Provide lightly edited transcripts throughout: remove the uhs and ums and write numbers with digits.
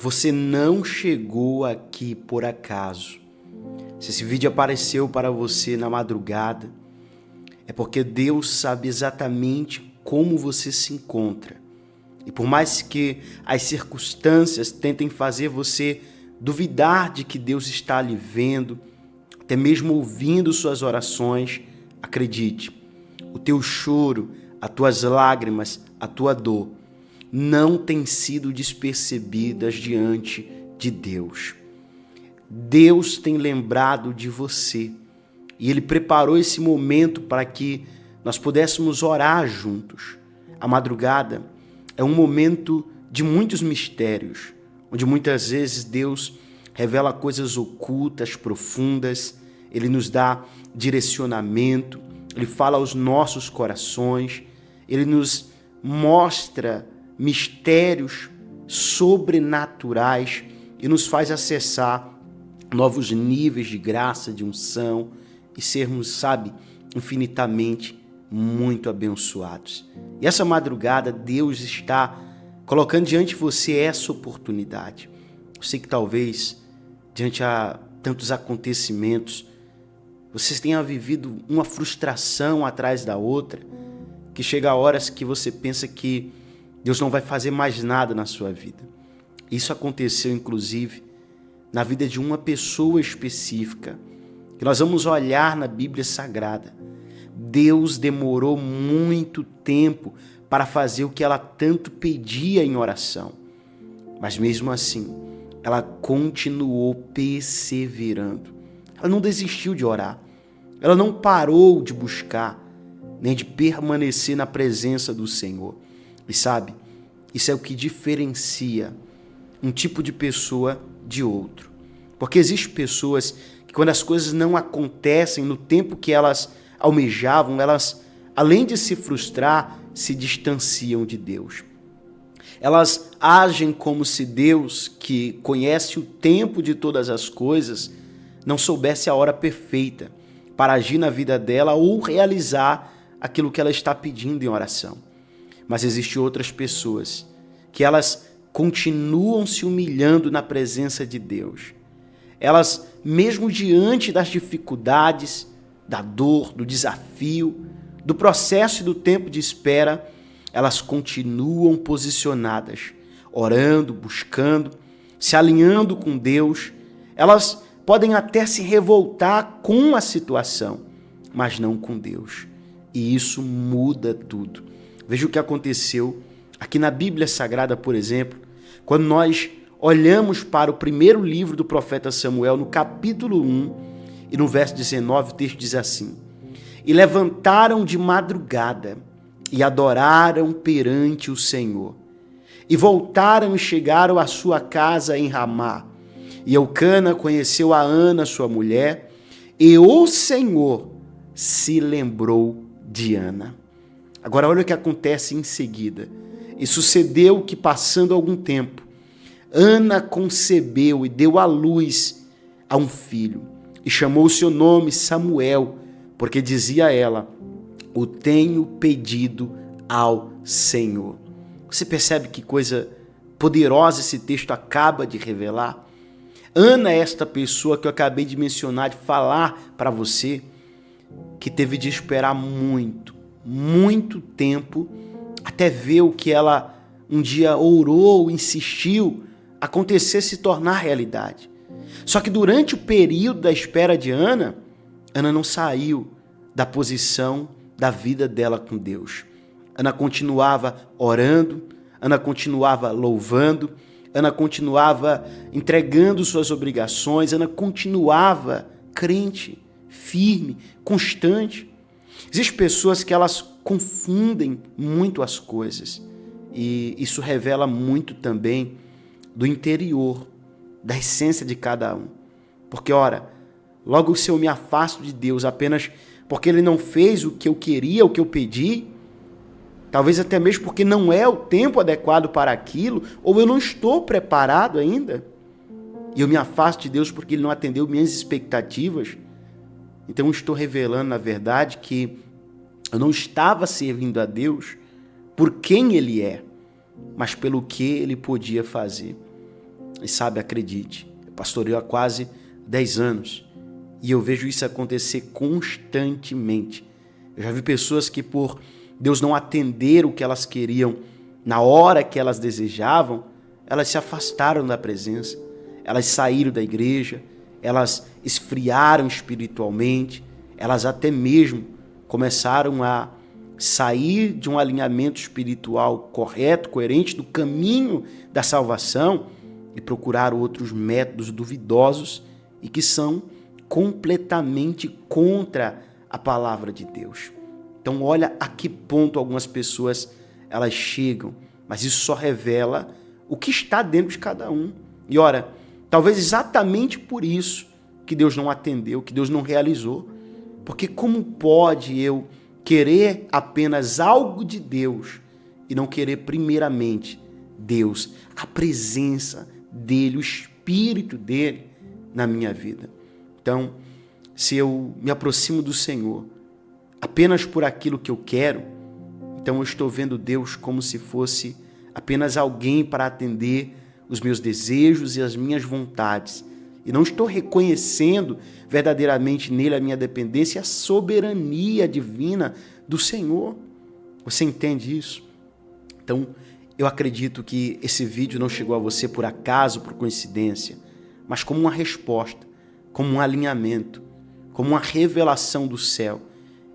Você não chegou aqui por acaso. Se esse vídeo apareceu para você na madrugada, é porque Deus sabe exatamente como você se encontra. E por mais que as circunstâncias tentem fazer você duvidar de que Deus está lhe vendo, até mesmo ouvindo suas orações, acredite, o teu choro, as tuas lágrimas, a tua dor, não têm sido despercebidas diante de Deus. Deus tem lembrado de você e Ele preparou esse momento para que nós pudéssemos orar juntos. A madrugada é um momento de muitos mistérios, onde muitas vezes Deus revela coisas ocultas, profundas, Ele nos dá direcionamento, Ele fala aos nossos corações, Ele nos mostra mistérios sobrenaturais e nos faz acessar novos níveis de graça, de unção e sermos, infinitamente muito abençoados. E essa madrugada Deus está colocando diante de você essa oportunidade. Eu sei que talvez, diante a tantos acontecimentos, vocês tenham vivido uma frustração atrás da outra, que chega a horas que você pensa que Deus não vai fazer mais nada na sua vida. Isso aconteceu, inclusive, na vida de uma pessoa específica, que nós vamos olhar na Bíblia Sagrada. Deus demorou muito tempo para fazer o que ela tanto pedia em oração. Mas mesmo assim, ela continuou perseverando. Ela não desistiu de orar. Ela não parou de buscar, nem de permanecer na presença do Senhor. E isso é o que diferencia um tipo de pessoa de outro. Porque existem pessoas que, quando as coisas não acontecem no tempo que elas almejavam, elas, além de se frustrar, se distanciam de Deus. Elas agem como se Deus, que conhece o tempo de todas as coisas, não soubesse a hora perfeita para agir na vida dela ou realizar aquilo que ela está pedindo em oração. Mas existem outras pessoas que elas continuam se humilhando na presença de Deus. Elas, mesmo diante das dificuldades, da dor, do desafio, do processo e do tempo de espera, elas continuam posicionadas, orando, buscando, se alinhando com Deus. Elas podem até se revoltar com a situação, mas não com Deus. E isso muda tudo. Veja o que aconteceu aqui na Bíblia Sagrada, por exemplo, quando nós olhamos para o primeiro livro do profeta Samuel, no capítulo 1, e no verso 19, o texto diz assim: E levantaram de madrugada, e adoraram perante o Senhor, e voltaram e chegaram à sua casa em Ramá. E Eucana conheceu a Ana, sua mulher, e o Senhor se lembrou de Ana. Agora olha o que acontece em seguida. E sucedeu que, passando algum tempo, Ana concebeu e deu à luz a um filho, e chamou o seu nome Samuel, porque dizia ela: O tenho pedido ao Senhor. Você percebe que coisa poderosa esse texto acaba de revelar? Ana é esta pessoa que eu acabei de mencionar, de falar para você, que teve de esperar muito tempo até ver o que ela um dia orou, insistiu, acontecer, se tornar realidade. Só que durante o período da espera de Ana, Ana não saiu da posição da vida dela com Deus. Ana continuava orando, Ana continuava louvando, Ana continuava entregando suas obrigações, Ana continuava crente, firme, constante. Existem pessoas que elas confundem muito as coisas, e isso revela muito também do interior, da essência de cada um. Porque, ora, logo se eu me afasto de Deus apenas porque Ele não fez o que eu queria, o que eu pedi, talvez até mesmo porque não é o tempo adequado para aquilo, ou eu não estou preparado ainda, e eu me afasto de Deus porque Ele não atendeu minhas expectativas, então eu estou revelando, na verdade, que eu não estava servindo a Deus por quem Ele é, mas pelo que Ele podia fazer. E sabe, acredite, eu pastoreio há quase 10 anos e eu vejo isso acontecer constantemente. Eu já vi pessoas que, por Deus não atender o que elas queriam na hora que elas desejavam, elas se afastaram da presença, elas saíram da igreja, elas esfriaram espiritualmente, elas até mesmo começaram a sair de um alinhamento espiritual correto, coerente, do caminho da salvação e procurar outros métodos duvidosos e que são completamente contra a palavra de Deus. Então olha a que ponto algumas pessoas elas chegam, mas isso só revela o que está dentro de cada um. E ora, talvez exatamente por isso que Deus não atendeu, que Deus não realizou. Porque como pode eu querer apenas algo de Deus e não querer primeiramente Deus, a presença dele, o Espírito dele na minha vida? Então, se eu me aproximo do Senhor apenas por aquilo que eu quero, então eu estou vendo Deus como se fosse apenas alguém para atender os meus desejos e as minhas vontades. E não estou reconhecendo verdadeiramente nele a minha dependência e a soberania divina do Senhor. Você entende isso? Então, eu acredito que esse vídeo não chegou a você por acaso, por coincidência, mas como uma resposta, como um alinhamento, como uma revelação do céu.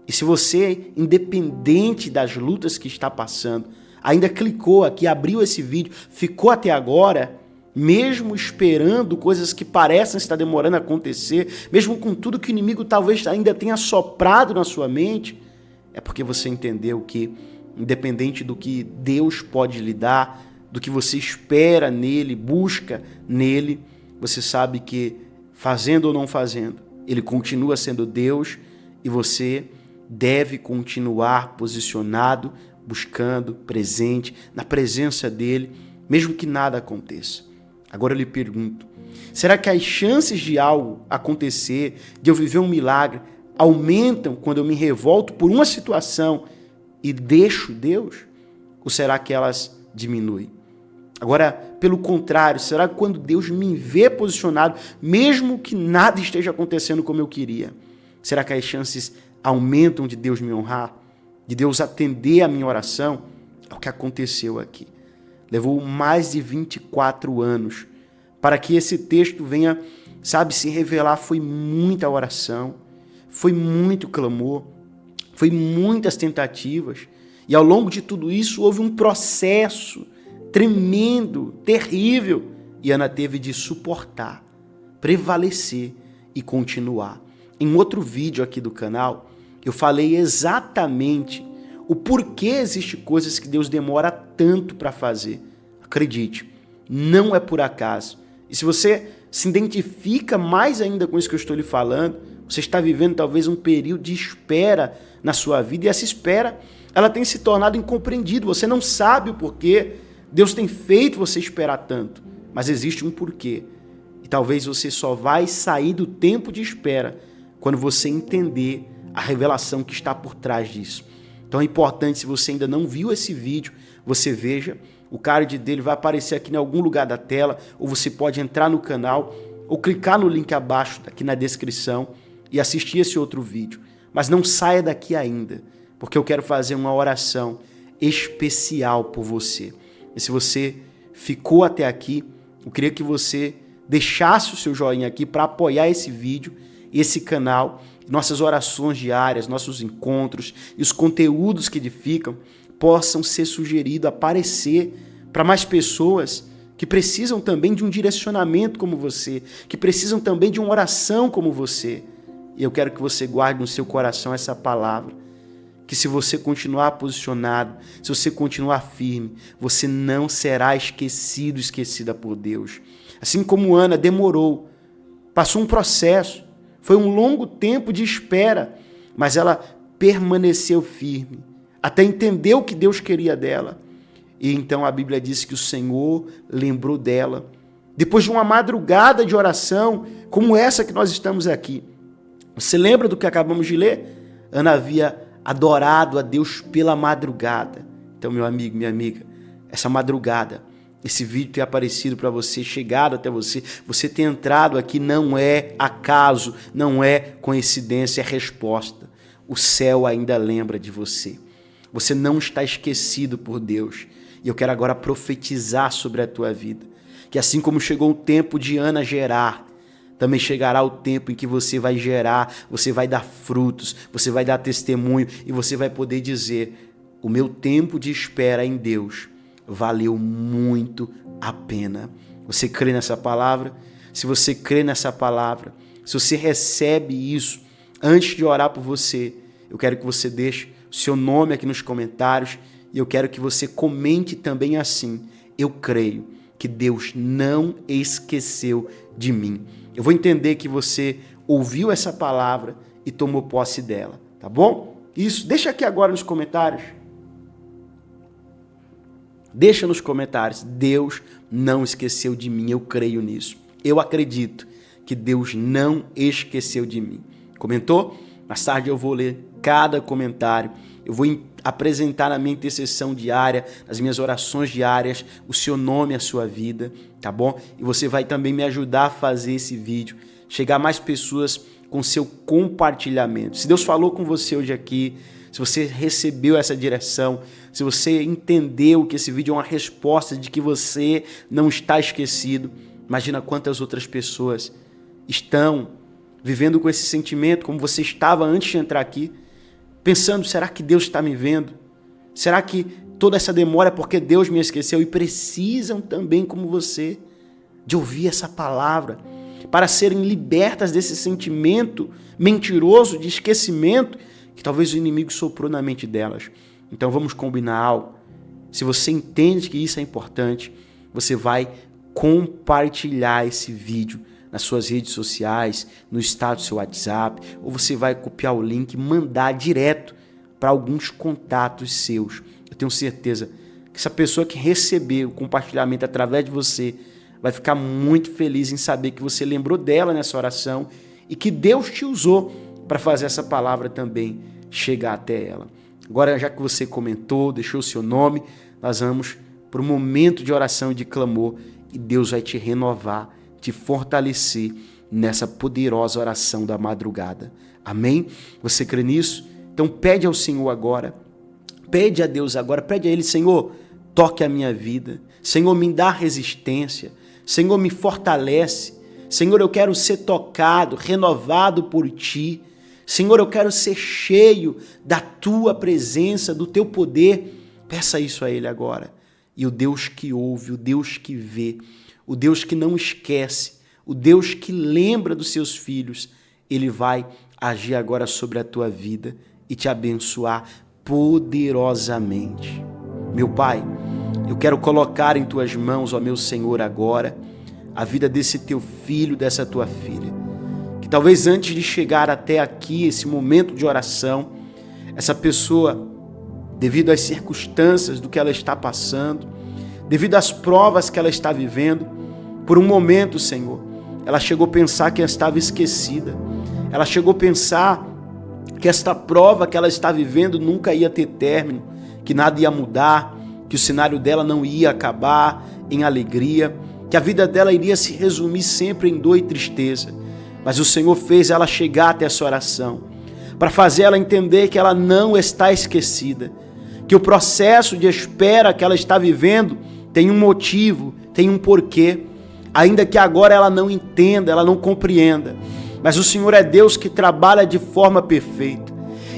E se você, independente das lutas que está passando, ainda clicou aqui, abriu esse vídeo, ficou até agora, mesmo esperando coisas que parecem estar demorando a acontecer, mesmo com tudo que o inimigo talvez ainda tenha soprado na sua mente, é porque você entendeu que, independente do que Deus pode lhe dar, do que você espera nele, busca nele, você sabe que, fazendo ou não fazendo, ele continua sendo Deus e você deve continuar posicionado, buscando, presente, na presença dele, mesmo que nada aconteça. Agora eu lhe pergunto, será que as chances de algo acontecer, de eu viver um milagre, aumentam quando eu me revolto por uma situação e deixo Deus? Ou será que elas diminuem? Agora, pelo contrário, será que quando Deus me vê posicionado, mesmo que nada esteja acontecendo como eu queria, será que as chances aumentam de Deus me honrar, de Deus atender a minha oração? É o que aconteceu aqui. Levou mais de 24 anos para que esse texto venha, se revelar. Foi muita oração, foi muito clamor, foi muitas tentativas. E ao longo de tudo isso houve um processo tremendo, terrível. E Ana teve de suportar, prevalecer e continuar. Em outro vídeo aqui do canal, eu falei exatamente o porquê existem coisas que Deus demora tanto para fazer. Acredite, não é por acaso. E se você se identifica mais ainda com isso que eu estou lhe falando, você está vivendo talvez um período de espera na sua vida, e essa espera ela tem se tornado incompreendida. Você não sabe o porquê Deus tem feito você esperar tanto, mas existe um porquê. E talvez você só vai sair do tempo de espera quando você entender a revelação que está por trás disso. Então é importante, se você ainda não viu esse vídeo, você veja. O card dele vai aparecer aqui em algum lugar da tela, ou você pode entrar no canal, ou clicar no link abaixo, aqui na descrição, e assistir esse outro vídeo. Mas não saia daqui ainda, porque eu quero fazer uma oração especial por você. E se você ficou até aqui, eu queria que você deixasse o seu joinha aqui para apoiar esse vídeo, esse canal, nossas orações diárias, nossos encontros e os conteúdos que edificam possam ser sugeridos, aparecer para mais pessoas que precisam também de um direcionamento como você, que precisam também de uma oração como você. E eu quero que você guarde no seu coração essa palavra, que se você continuar posicionado, se você continuar firme, você não será esquecido, esquecida por Deus. Assim como Ana demorou, passou um processo, foi um longo tempo de espera, mas ela permaneceu firme, até entender o que Deus queria dela. E então a Bíblia diz que o Senhor lembrou dela. Depois de uma madrugada de oração, como essa que nós estamos aqui. Você lembra do que acabamos de ler? Ana havia adorado a Deus pela madrugada. Então, meu amigo, minha amiga, essa madrugada esse vídeo ter aparecido para você, chegado até você, você ter entrado aqui, não é acaso, não é coincidência, é resposta. O céu ainda lembra de você. Você não está esquecido por Deus. E eu quero agora profetizar sobre a tua vida. Que assim como chegou o tempo de Ana gerar, também chegará o tempo em que você vai gerar, você vai dar frutos, você vai dar testemunho e você vai poder dizer: o meu tempo de espera em Deus valeu muito a pena. Você crê nessa palavra? Se você crê nessa palavra, se você recebe isso, antes de orar por você, eu quero que você deixe o seu nome aqui nos comentários e eu quero que você comente também assim: eu creio que Deus não esqueceu de mim. Eu vou entender que você ouviu essa palavra e tomou posse dela, tá bom? Isso, deixa aqui agora nos comentários. Deixa nos comentários: Deus não esqueceu de mim, eu creio nisso. Eu acredito que Deus não esqueceu de mim. Comentou? Mais tarde eu vou ler cada comentário. Eu vou apresentar na minha intercessão diária, nas minhas orações diárias, o seu nome e a sua vida, tá bom? E você vai também me ajudar a fazer esse vídeo chegar a mais pessoas com seu compartilhamento. Se Deus falou com você hoje aqui, se você recebeu essa direção, se você entendeu que esse vídeo é uma resposta de que você não está esquecido, imagina quantas outras pessoas estão vivendo com esse sentimento, como você estava antes de entrar aqui, pensando: será que Deus está me vendo? Será que toda essa demora é porque Deus me esqueceu? E precisam também, como você, de ouvir essa palavra, para serem libertas desse sentimento mentiroso de esquecimento que talvez o inimigo soprou na mente delas. Então vamos combinar algo. Se você entende que isso é importante, você vai compartilhar esse vídeo nas suas redes sociais, no status do seu WhatsApp, ou você vai copiar o link e mandar direto para alguns contatos seus. Eu tenho certeza que essa pessoa que receber o compartilhamento através de você vai ficar muito feliz em saber que você lembrou dela nessa oração e que Deus te usou para fazer essa palavra também chegar até ela. Agora, já que você comentou, deixou o seu nome, nós vamos para um momento de oração e de clamor e Deus vai te renovar, te fortalecer nessa poderosa oração da madrugada. Amém? Você crê nisso? Então pede ao Senhor agora, pede a Deus agora, pede a Ele: Senhor, toque a minha vida, Senhor, me dá resistência, Senhor, me fortalece, Senhor, eu quero ser tocado, renovado por Ti, Senhor, eu quero ser cheio da Tua presença, do Teu poder. Peça isso a Ele agora. E o Deus que ouve, o Deus que vê, o Deus que não esquece, o Deus que lembra dos seus filhos, Ele vai agir agora sobre a tua vida e te abençoar poderosamente. Meu Pai, eu quero colocar em tuas mãos, ó meu Senhor, agora, a vida desse teu filho, dessa tua filha, que talvez antes de chegar até aqui, esse momento de oração, essa pessoa, devido às circunstâncias do que ela está passando, devido às provas que ela está vivendo, por um momento, Senhor, ela chegou a pensar que estava esquecida. Ela chegou a pensar que esta prova que ela está vivendo nunca ia ter término, que nada ia mudar, que o cenário dela não ia acabar em alegria, que a vida dela iria se resumir sempre em dor e tristeza. Mas o Senhor fez ela chegar até essa oração, para fazer ela entender que ela não está esquecida, que o processo de espera que ela está vivendo tem um motivo, tem um porquê, ainda que agora ela não entenda, ela não compreenda, mas o Senhor é Deus que trabalha de forma perfeita.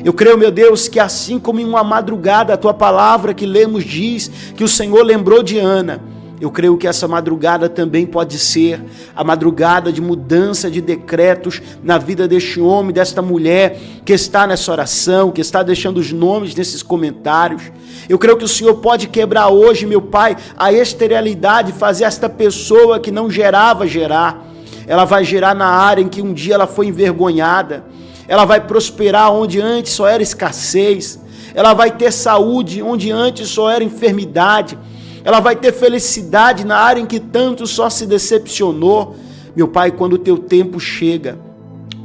Eu creio, meu Deus, que assim como em uma madrugada a tua palavra que lemos diz que o Senhor lembrou de Ana, eu creio que essa madrugada também pode ser a madrugada de mudança de decretos na vida deste homem, desta mulher que está nessa oração, que está deixando os nomes nesses comentários. Eu creio que o Senhor pode quebrar hoje, meu Pai, a esterilidade, fazer esta pessoa que não gerava gerar. Ela vai gerar na área em que um dia ela foi envergonhada. Ela vai prosperar onde antes só era escassez. Ela vai ter saúde onde antes só era enfermidade. Ela vai ter felicidade na área em que tanto só se decepcionou. Meu Pai, quando o teu tempo chega,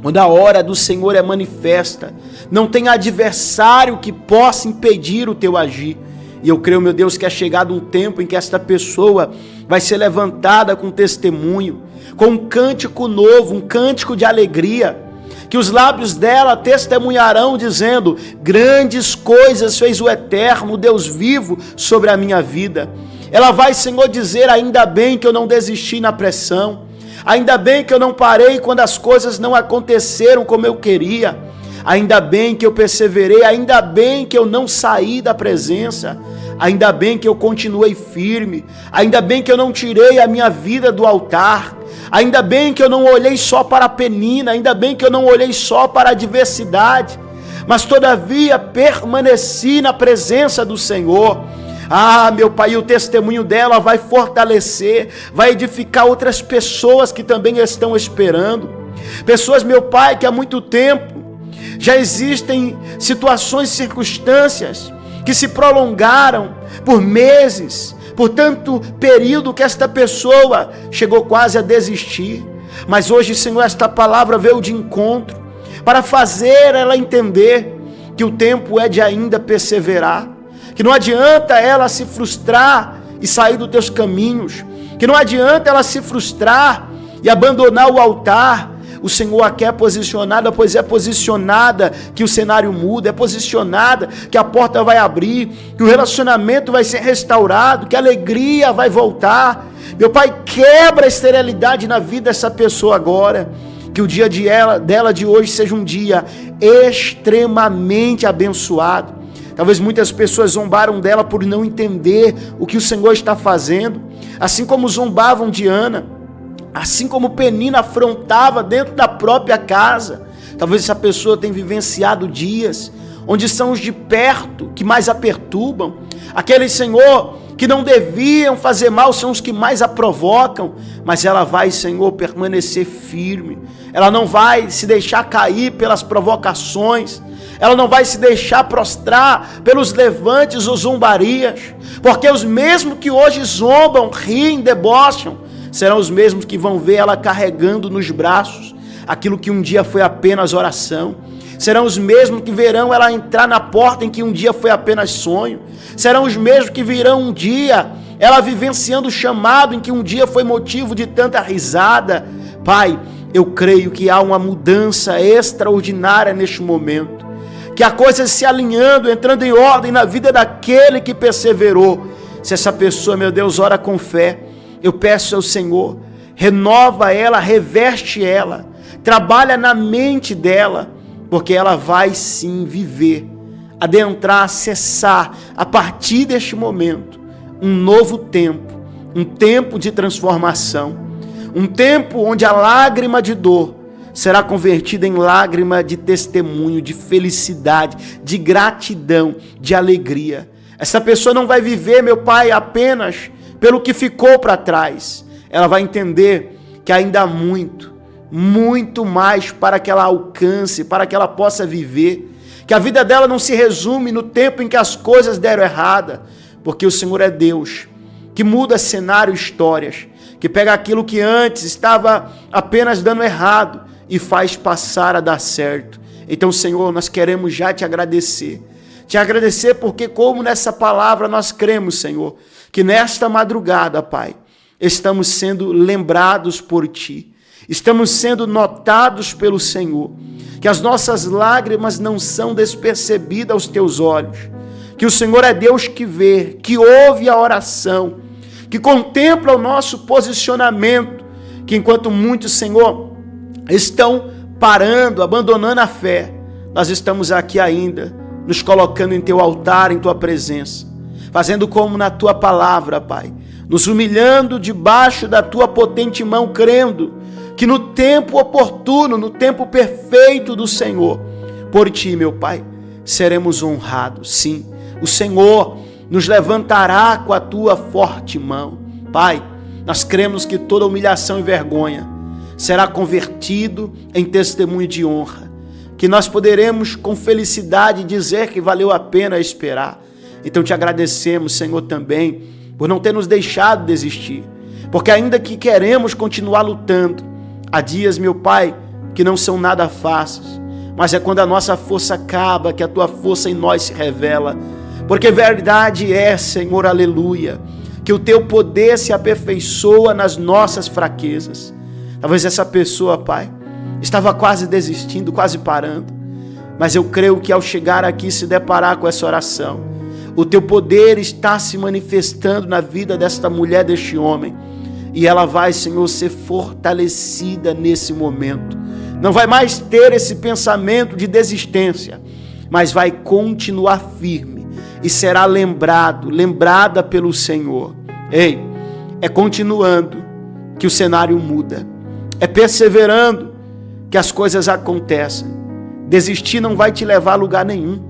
quando a hora do Senhor é manifesta, não tem adversário que possa impedir o teu agir. E eu creio, meu Deus, que é chegado um tempo em que esta pessoa vai ser levantada com testemunho, com um cântico novo, um cântico de alegria, que os lábios dela testemunharão dizendo: grandes coisas fez o eterno, o Deus vivo, sobre a minha vida. Ela vai, Senhor, dizer: ainda bem que eu não desisti na pressão, ainda bem que eu não parei quando as coisas não aconteceram como eu queria, ainda bem que eu perseverei, ainda bem que eu não saí da presença, ainda bem que eu continuei firme, ainda bem que eu não tirei a minha vida do altar, ainda bem que eu não olhei só para a penina, ainda bem que eu não olhei só para a adversidade, mas todavia permaneci na presença do Senhor. Ah, meu Pai, o testemunho dela vai fortalecer, vai edificar outras pessoas que também estão esperando. Pessoas, meu Pai, que há muito tempo já existem situações, circunstâncias que se prolongaram por meses, por tanto período que esta pessoa chegou quase a desistir. Mas hoje, Senhor, esta palavra veio de encontro para fazer ela entender que o tempo é de ainda perseverar, que não adianta ela se frustrar e sair dos teus caminhos, que não adianta ela se frustrar e abandonar o altar. O Senhor a quer posicionada, pois é posicionada que o cenário muda, é posicionada que a porta vai abrir, que o relacionamento vai ser restaurado, que a alegria vai voltar. Meu Pai, quebra a esterilidade na vida dessa pessoa agora, que o dia dela de hoje seja um dia extremamente abençoado. Talvez muitas pessoas zombaram dela por não entender o que o Senhor está fazendo, assim como zombavam de Ana, assim como Penina afrontava dentro da própria casa. Talvez essa pessoa tenha vivenciado dias onde são os de perto que mais a perturbam. Aqueles, Senhor, que não deviam fazer mal são os que mais a provocam. Mas ela vai, Senhor, permanecer firme. Ela não vai se deixar cair pelas provocações. Ela não vai se deixar prostrar pelos levantes ou zombarias. Porque os mesmos que hoje zombam, riem, debocham, serão os mesmos que vão ver ela carregando nos braços aquilo que um dia foi apenas oração. Serão os mesmos que verão ela entrar na porta em que um dia foi apenas sonho. Serão os mesmos que virão um dia ela vivenciando o chamado em que um dia foi motivo de tanta risada. Pai, eu creio que há uma mudança extraordinária neste momento, que há coisas se alinhando, entrando em ordem na vida daquele que perseverou. Se essa pessoa, meu Deus, ora com fé, eu peço ao Senhor, renova ela, reveste ela, trabalha na mente dela, porque ela vai sim viver, adentrar, acessar, a partir deste momento, um novo tempo, um tempo de transformação, um tempo onde a lágrima de dor será convertida em lágrima de testemunho, de felicidade, de gratidão, de alegria. Essa pessoa não vai viver, meu Pai, apenas pelo que ficou para trás. Ela vai entender que ainda há muito, muito mais para que ela alcance, para que ela possa viver, que a vida dela não se resume no tempo em que as coisas deram errada, porque o Senhor é Deus, que muda cenário e histórias, que pega aquilo que antes estava apenas dando errado e faz passar a dar certo. Então, Senhor, nós queremos já te agradecer porque como nessa palavra nós cremos, Senhor, que nesta madrugada, Pai, estamos sendo lembrados por Ti, estamos sendo notados pelo Senhor, que as nossas lágrimas não são despercebidas aos Teus olhos, que o Senhor é Deus que vê, que ouve a oração, que contempla o nosso posicionamento, que enquanto muitos, Senhor, estão parando, abandonando a fé, nós estamos aqui ainda, nos colocando em Teu altar, em Tua presença, fazendo como na Tua palavra, Pai, nos humilhando debaixo da Tua potente mão, crendo que no tempo oportuno, no tempo perfeito do Senhor, por Ti, meu Pai, seremos honrados. Sim, o Senhor nos levantará com a Tua forte mão. Pai, nós cremos que toda humilhação e vergonha será convertido em testemunho de honra, que nós poderemos com felicidade dizer que valeu a pena esperar. Então te agradecemos, Senhor, também por não ter nos deixado desistir, porque ainda que queremos continuar lutando, há dias, meu Pai, que não são nada fáceis, mas é quando a nossa força acaba que a Tua força em nós se revela, porque verdade é, Senhor, aleluia, que o teu poder se aperfeiçoa nas nossas fraquezas. Talvez essa pessoa, Pai, estava quase desistindo, quase parando, mas eu creio que ao chegar aqui se deparar com essa oração, o teu poder está se manifestando na vida desta mulher, deste homem, e ela vai, Senhor, ser fortalecida nesse momento. Não vai mais ter esse pensamento de desistência, mas vai continuar firme e será lembrada pelo Senhor. Ei, é continuando que o cenário muda, é perseverando que as coisas acontecem. Desistir não vai te levar a lugar nenhum.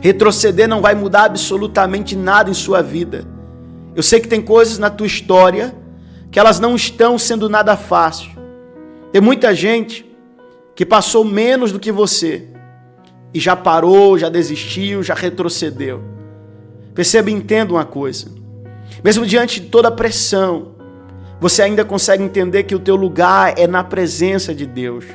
Retroceder não vai mudar absolutamente nada em sua vida. Eu sei que tem coisas na tua história que elas não estão sendo nada fácil. Tem muita gente que passou menos do que você e já parou, já desistiu, já retrocedeu. Perceba e entenda uma coisa. Mesmo diante de toda a pressão, você ainda consegue entender que o teu lugar é na presença de Deus.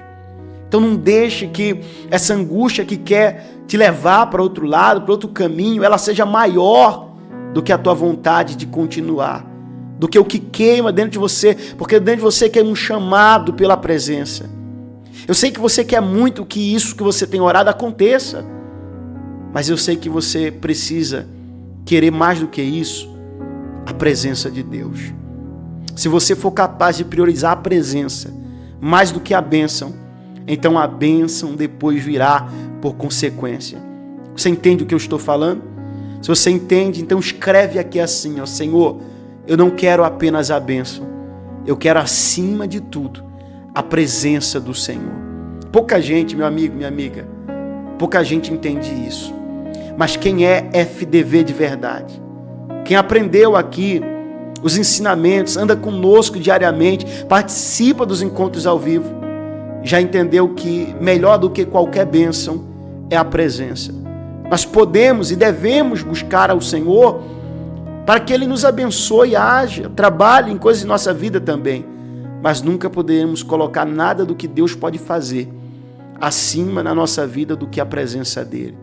Então não deixe que essa angústia que quer te levar para outro lado, para outro caminho, ela seja maior do que a tua vontade de continuar, do que o que queima dentro de você, porque dentro de você queima um chamado pela presença. Eu sei que você quer muito que isso que você tem orado aconteça, mas eu sei que você precisa querer mais do que isso, a presença de Deus. Se você for capaz de priorizar a presença mais do que a bênção, então a bênção depois virá por consequência. Você entende o que eu estou falando? Se você entende, então escreve aqui assim, ó: Senhor, eu não quero apenas a bênção, eu quero acima de tudo a presença do Senhor. Pouca gente, meu amigo, minha amiga, pouca gente entende isso. Mas quem é FDV de verdade, quem aprendeu aqui os ensinamentos, anda conosco diariamente, participa dos encontros ao vivo, já entendeu que melhor do que qualquer bênção é a presença. Nós podemos e devemos buscar ao Senhor para que Ele nos abençoe, haja, trabalhe em coisas de nossa vida também, mas nunca poderemos colocar nada do que Deus pode fazer acima na nossa vida do que a presença dEle.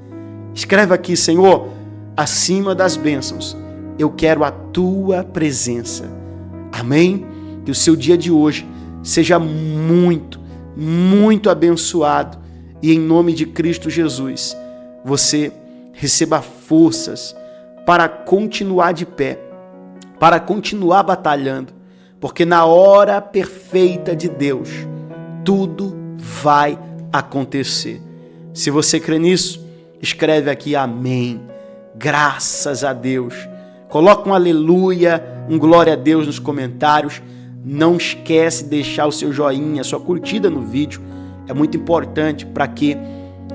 Escreve aqui: Senhor, acima das bênçãos, eu quero a Tua presença. Amém? Que o seu dia de hoje seja muito abençoado e em nome de Cristo Jesus, você receba forças para continuar de pé, para continuar batalhando, porque na hora perfeita de Deus, tudo vai acontecer. Se você crê nisso, escreve aqui amém, graças a Deus. Coloca um aleluia, um glória a Deus nos comentários. Não esquece de deixar o seu joinha, a sua curtida no vídeo. É muito importante para que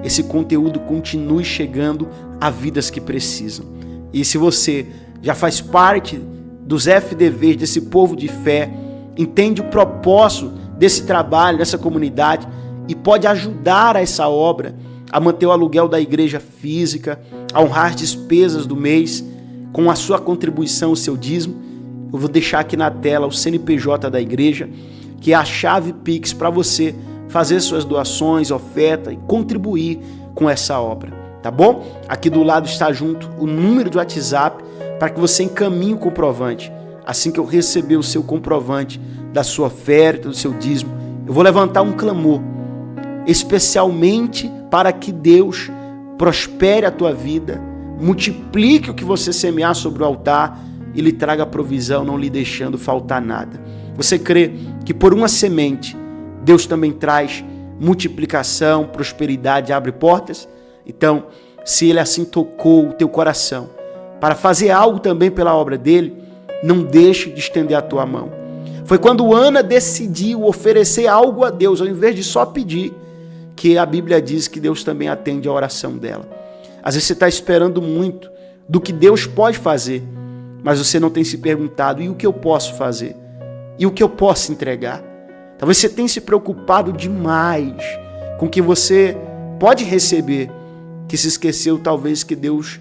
esse conteúdo continue chegando a vidas que precisam. E se você já faz parte dos FDVs, desse povo de fé, entende o propósito desse trabalho, dessa comunidade, e pode ajudar a essa obra, a manter o aluguel da igreja física, a honrar as despesas do mês, com a sua contribuição, o seu dízimo, eu vou deixar aqui na tela o CNPJ da igreja, que é a chave Pix para você fazer suas doações, oferta e contribuir com essa obra, tá bom? Aqui do lado está junto o número do WhatsApp para que você encaminhe o comprovante. Assim que eu receber o seu comprovante da sua oferta, do seu dízimo, eu vou levantar um clamor, especialmente para que Deus prospere a tua vida, multiplique o que você semear sobre o altar e lhe traga provisão, não lhe deixando faltar nada. Você crê que por uma semente Deus também traz multiplicação, prosperidade, abre portas? Então, se Ele assim tocou o teu coração para fazer algo também pela obra dEle, não deixe de estender a tua mão. Foi quando Ana decidiu oferecer algo a Deus, ao invés de só pedir, que a Bíblia diz que Deus também atende a oração dela. Às vezes você está esperando muito do que Deus pode fazer, mas você não tem se perguntado: e o que eu posso fazer? E o que eu posso entregar? Talvez você tenha se preocupado demais com o que você pode receber, que se esqueceu talvez que Deus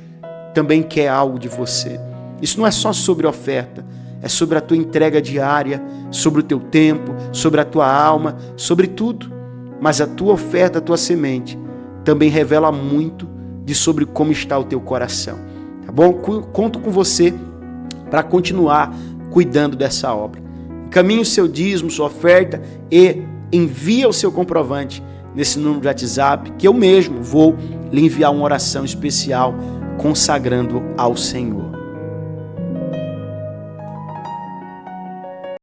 também quer algo de você. Isso não é só sobre oferta, é sobre a tua entrega diária, sobre o teu tempo, sobre a tua alma, sobre tudo. Mas a tua oferta, a tua semente, também revela muito sobre como está o teu coração. Tá bom? Conto com você para continuar cuidando dessa obra. Encaminhe o seu dízimo, sua oferta e envia o seu comprovante nesse número de WhatsApp, que eu mesmo vou lhe enviar uma oração especial consagrando ao Senhor.